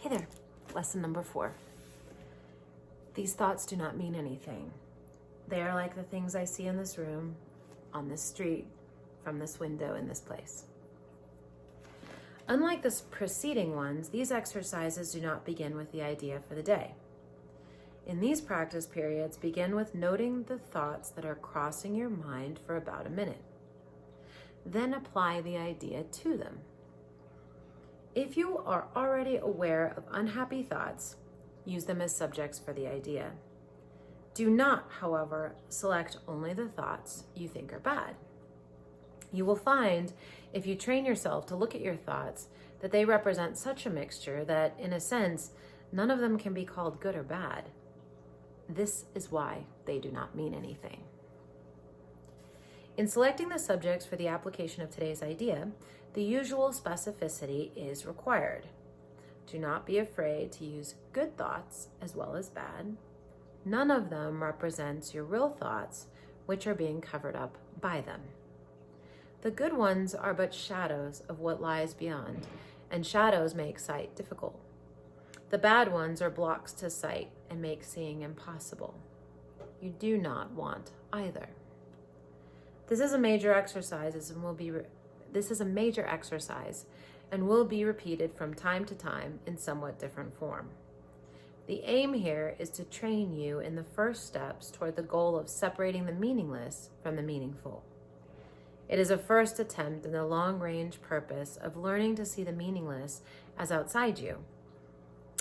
Hey there, lesson number 4. These thoughts do not mean anything. They are like the things I see in this room, on this street, from this window, in this place. Unlike the preceding ones, these exercises do not begin with the idea for the day. In these practice periods, begin with noting the thoughts that are crossing your mind for about a minute. Then apply the idea to them. If you are already aware of unhappy thoughts, use them as subjects for the idea. Do not, however, select only the thoughts you think are bad. You will find, if you train yourself to look at your thoughts, that they represent such a mixture that, in a sense, none of them can be called good or bad. This is why they do not mean anything. In selecting the subjects for the application of today's idea, the usual specificity is required. Do not be afraid to use good thoughts as well as bad. None of them represents your real thoughts, which are being covered up by them. The good ones are but shadows of what lies beyond, and shadows make sight difficult. The bad ones are blocks to sight and make seeing impossible. You do not want either. This is a major exercise and will be repeated from time to time in somewhat different form. The aim here is to train you in the first steps toward the goal of separating the meaningless from the meaningful. It is a first attempt in the long-range purpose of learning to see the meaningless as outside you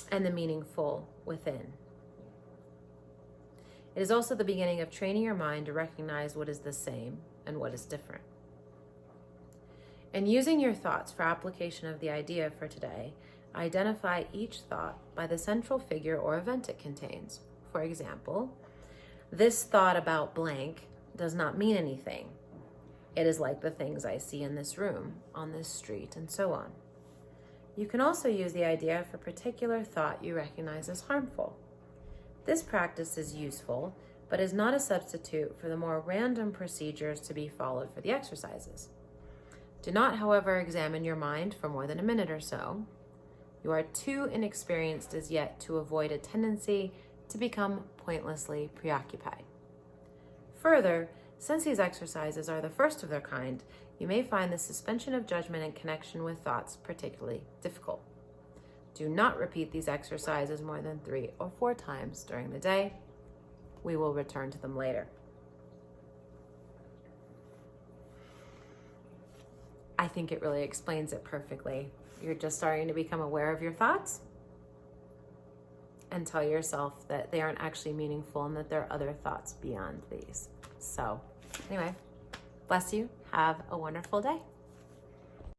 and the meaningful within. It is also the beginning of training your mind to recognize what is the same and what is different. In using your thoughts for application of the idea for today, identify each thought by the central figure or event it contains. For example, this thought about blank does not mean anything. It is like the things I see in this room, on this street, and so on. You can also use the idea for a particular thought you recognize as harmful. This practice is useful, but is not a substitute for the more random procedures to be followed for the exercises. Do not, however, examine your mind for more than a minute or so. You are too inexperienced as yet to avoid a tendency to become pointlessly preoccupied. Further, since these exercises are the first of their kind, you may find the suspension of judgment in connection with thoughts particularly difficult. Do not repeat these exercises more than 3 or 4 times during the day. We will return to them later. I think it really explains it perfectly. You're just starting to become aware of your thoughts and tell yourself that they aren't actually meaningful and that there are other thoughts beyond these. So anyway, bless you. Have a wonderful day.